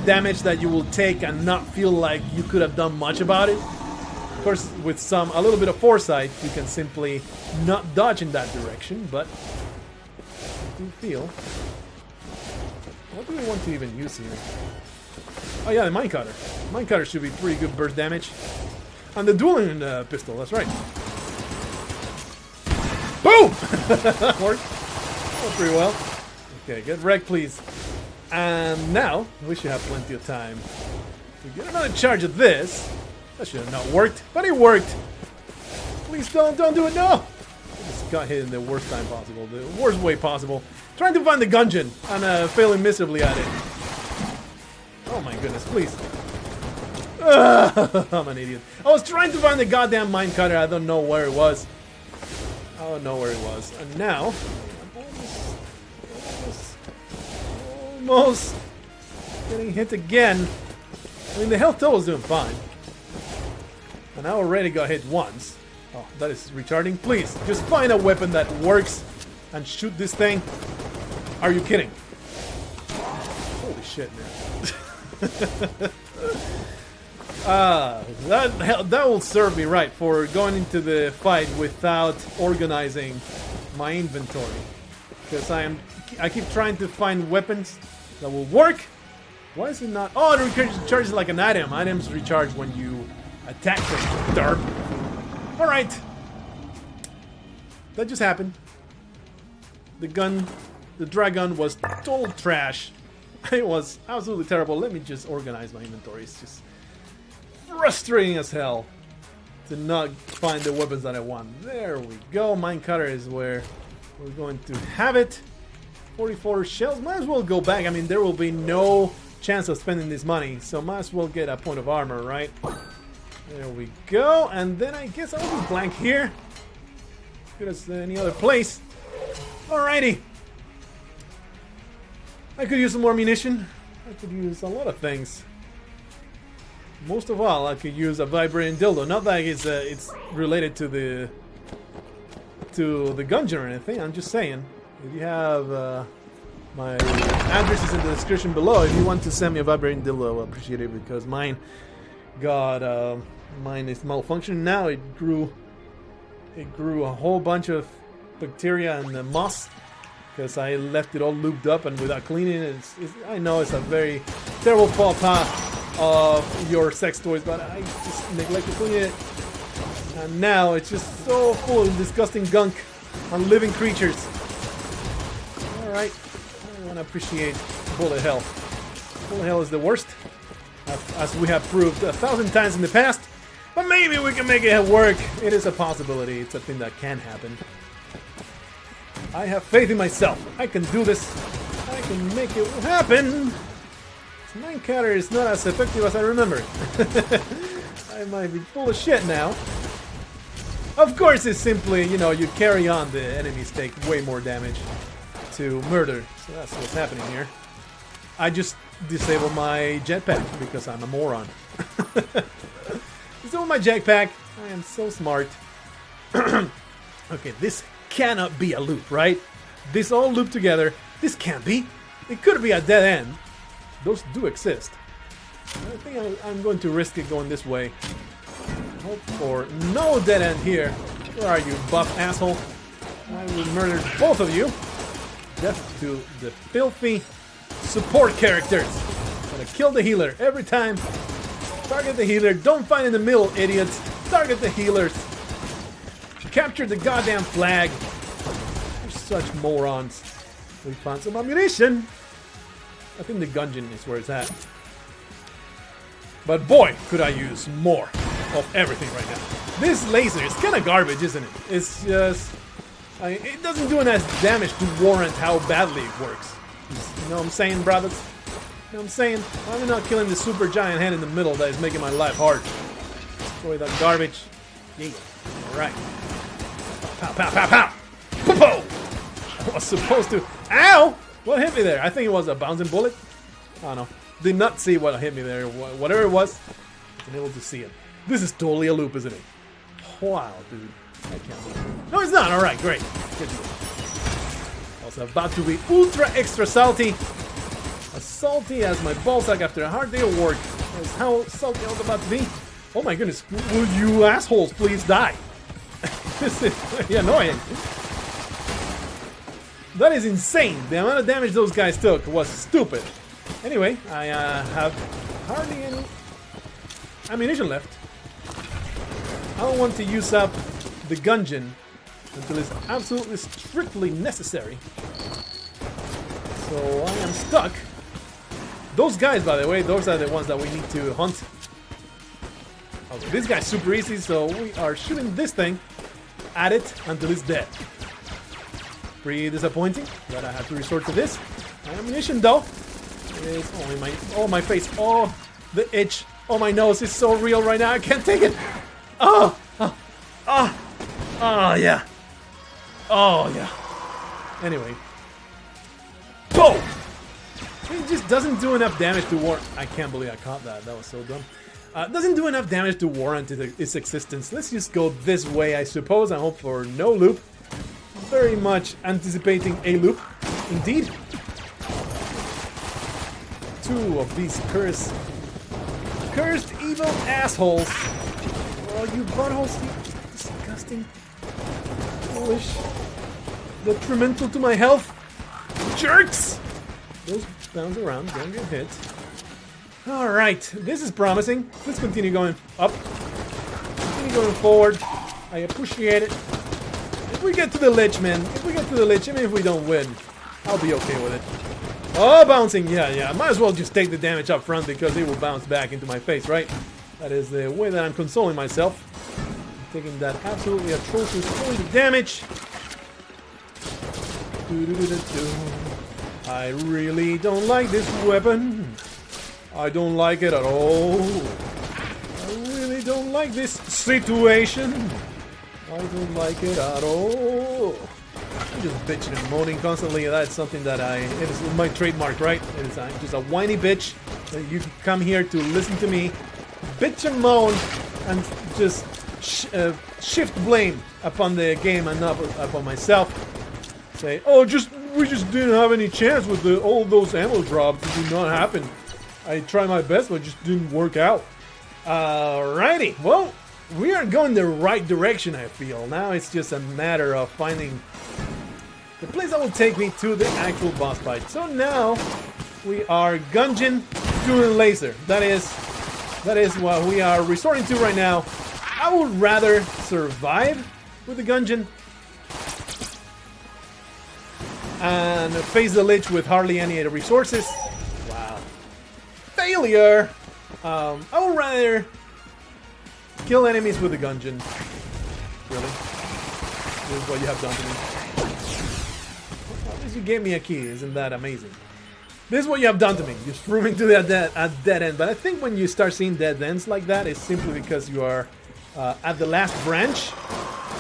damage that you will take and not feel like you could have done much about it. Of course, with a little bit of foresight, you can simply not dodge in that direction, but I do feel. What do we want to even use here? Oh yeah, the minecutter. Minecutter should be pretty good burst damage. And the dueling pistol, that's right. Boom! That worked. Oh, pretty well. Okay, get wrecked, please. And now, we should have plenty of time to get another charge of this. That should have not worked, but it worked. Please don't do it, no! I just got hit in the worst time possible, the worst way possible. Trying to find the Gungeon and failing miserably at it. Oh my goodness, please. I'm an idiot. I was trying to find the goddamn minecutter. I don't know where it was. I don't know where it was. And now, almost getting hit again. I mean, the health total is doing fine. And I already got hit once. Oh, that is retarding. Please, just find a weapon that works and shoot this thing. Are you kidding? Holy shit, man. That will serve me right for going into the fight without organizing my inventory. Because I keep trying to find weapons that will work. Why is it not? Oh, it recharges like an item. Items recharge when you attack them. Dark. Alright. That just happened. The dragon was total trash. It was absolutely terrible. Let me just organize my inventory. It's just frustrating as hell to not find the weapons that I want. There we go. Minecutter is where we're going to have it. 44 shells. Might as well go back. I mean, there will be no chance of spending this money, so might as well get a point of armor, right? There we go. And then I guess I'll just blank here. Good as any other place. Alrighty. I could use some more ammunition. I could use a lot of things. Most of all, I could use a vibrating dildo. Not that it's related to the Gungeon or anything. I'm just saying. If you have my address is in the description below. If you want to send me a vibrating dildo, I appreciate it because mine is malfunctioning now. It grew a whole bunch of bacteria and moss. Because I left it all looped up and without cleaning it. I know it's a very terrible faux pas of your sex toys, but I just neglect to clean it. And now it's just so full of disgusting gunk on living creatures. Alright, I want to appreciate bullet hell. Bullet hell is the worst, as we have proved 1,000 times in the past. But maybe we can make it work. It is a possibility. It's a thing that can happen. I have faith in myself. I can do this. I can make it happen. Minecutter is not as effective as I remember. I might be full of shit now. Of course, it's simply, you carry on. The enemies take way more damage to murder. So that's what's happening here. I just disable my jetpack because I'm a moron. Disable my jetpack. I am so smart. Okay, this cannot be a loop, right? This all loop together. This can't be. It could be a dead end. Those do exist. I think I'm going to risk it going this way. Hope for no dead end here. Where are you, buff asshole? I will murder both of you. Death to the filthy support characters. I'm gonna kill the healer every time. Target the healer. Don't fight in the middle, idiots. Target the healers. Capture the goddamn flag. You're such morons. We found some ammunition. I think the Gungeon is where it's at. But boy, could I use more. of everything right now. This laser is kind of garbage, isn't it? It's just... it doesn't do enough damage to warrant how badly it works. You know what I'm saying, brothers? You know what I'm saying? I'm not killing the super giant head in the middle that is making my life hard. Destroy that garbage. Yeah. Alright. Pow, pow, pow, pow! Pow! I was supposed to... Ow! What hit me there? I think it was a bouncing bullet. I don't know. Did not see what hit me there. Whatever it was, I wasn't able to see it. This is totally a loop, isn't it? Wow, dude. I can't believe it. No, it's not. Alright, great. Good deal. I was about to be ultra extra salty. As salty as my ballsack after a hard day of work. That's how salty I was about to be. Oh my goodness. Will you assholes please die? This is very annoying. That is insane. The amount of damage those guys took was stupid. Anyway, I have hardly any ammunition left. I don't want to use up the Gungeon until it's absolutely strictly necessary. So I am stuck. Those guys, by the way, those are the ones that we need to hunt. Okay, this guy's super easy, so we are shooting this thing at it until it's dead. Pretty disappointing that I have to resort to this. My ammunition, though, is only my face. Oh, the itch. Oh, my nose is so real right now. I can't take it. Oh, yeah. Oh, yeah. Anyway. Boom! It just doesn't do enough damage to warrant... I can't believe I caught that. That was so dumb. Doesn't do enough damage to warrant its existence. Let's just go this way, I suppose. I hope for no loop. Very much anticipating a loop. Indeed. Two of these cursed evil assholes. Oh, you buttholes, you disgusting, foolish, detrimental to my health jerks. Those bounce around, don't get hit. Alright, this is promising. Let's continue going up. Continue going forward. I appreciate it. If we get to the lich, man, if we get to the lich, even if we don't win, I'll be okay with it. Oh, bouncing, yeah. Might as well just take the damage up front because it will bounce back into my face, right? That is the way that I'm consoling myself. I'm taking that absolutely atrocious point of damage. I really don't like this weapon. I don't like it at all. I really don't like this situation. I don't like it at all. I'm just bitching and moaning constantly. That's something that it is my trademark, right? It is just a whiny bitch. You come here to listen to me bitch and moan and just shift blame upon the game and not upon myself. Say, oh, we just didn't have any chance with all those ammo drops. It did not happen. I tried my best, but it just didn't work out. Alrighty, well, we are going the right direction, I feel. Now it's just a matter of finding the place that will take me to the actual boss fight. So now we are Gungeon doing laser. That is what we are resorting to right now. I would rather survive with the Gungeon and face the lich with hardly any resources. Wow. Failure! I would rather kill enemies with the Gungeon. Really? This is what you have done to me. At least you gave me a key. Isn't that amazing? This is what you have done to me. You threw me to a dead end. But I think when you start seeing dead ends like that, it's simply because you are at the last branch.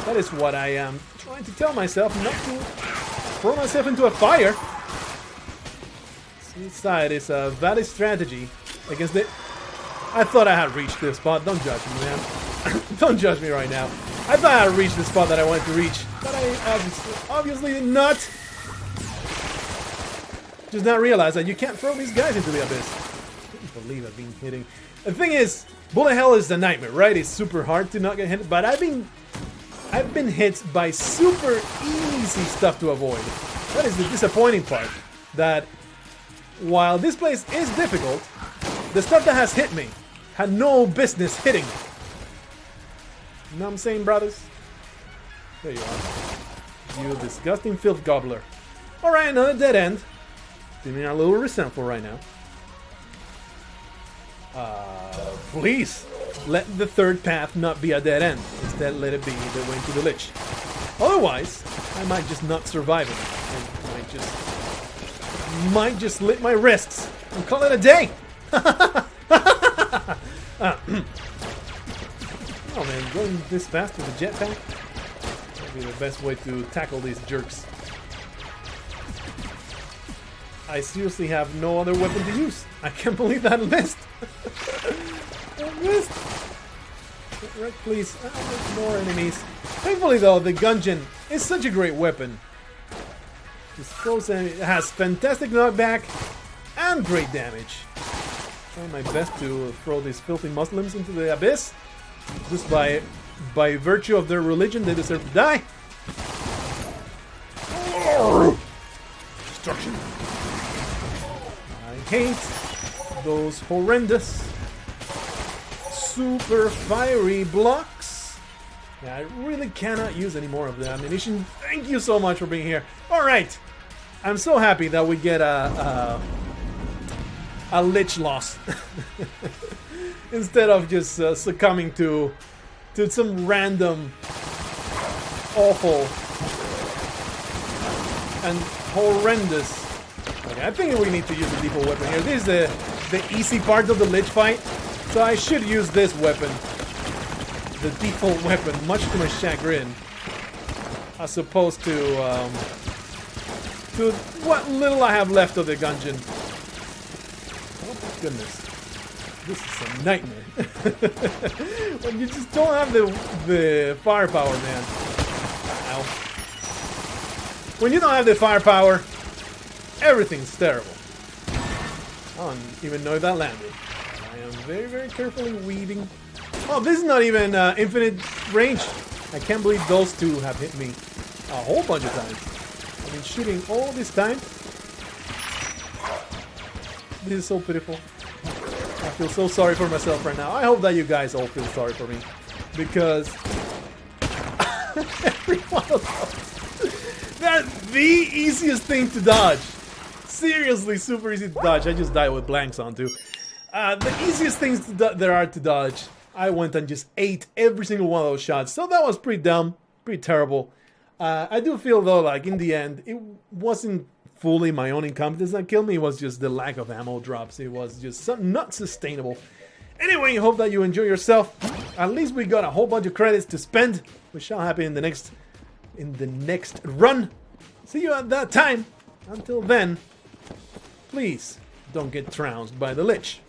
That is what I am trying to tell myself, not to throw myself into a fire. Suicide is a valid strategy against it. I thought I had reached this spot. Don't judge me, man. Don't judge me right now. I thought I had reached the spot that I wanted to reach, but I obviously did not. Just not realize that you can't throw these guys into the abyss. I can't believe I've been hitting. The thing is, bullet hell is the nightmare, right? It's super hard to not get hit, but I've been hit by super easy stuff to avoid. That is the disappointing part. That while this place is difficult, the stuff that has hit me had no business hitting me. You know what I'm saying, brothers? There you are. You disgusting filth gobbler. Alright, another dead end. Feeling a little resentful right now. Please. let the third path not be a dead end. Instead, let it be the way to the Lich. Otherwise, I might just not survive it. I might just slit my wrists and call it a day. Oh man, going this fast with a jetpack would be the best way to tackle these jerks. I seriously have no other weapon to use. I can't believe that missed. I missed. Get wrecked, please. There's more enemies. Thankfully, though, the Gungeon is such a great weapon. It has fantastic knockback and great damage. Trying my best to throw these filthy Muslims into the abyss. Just by virtue of their religion, they deserve to die. Destruction. I hate those horrendous super fiery blocks. Yeah, I really cannot use any more of the ammunition. Thank you so much for being here. All right, I'm so happy that we get a Lich loss instead of just succumbing to some random awful and horrendous. Okay, I think we need to use the default weapon here. This is the easy part of the Lich fight, so I should use this weapon, the default weapon, much to my chagrin, as opposed to what little I have left of the Gungeon. Oh my goodness, this is a nightmare. When you just don't have the firepower, man. Ow. When you don't have the firepower, everything's terrible. I don't even know if that landed. I am very, very carefully weaving. Oh, this is not even infinite range. I can't believe those two have hit me a whole bunch of times. I've been shooting all this time. This is so pitiful. I feel so sorry for myself right now. I hope that you guys all feel sorry for me. Because every one of those, they're the easiest thing to dodge. Seriously, super easy to dodge. I just died with blanks on too. The easiest things there are to dodge. I went and just ate every single one of those shots. So that was pretty dumb, pretty terrible. I do feel though, like in the end, it wasn't fully my own incompetence that killed me. It was just the lack of ammo drops. It was just not sustainable. Anyway, I hope that you enjoy yourself. At least we got a whole bunch of credits to spend, which shall happen in the next run. See you at that time. Until then, please don't get trounced by the Lich.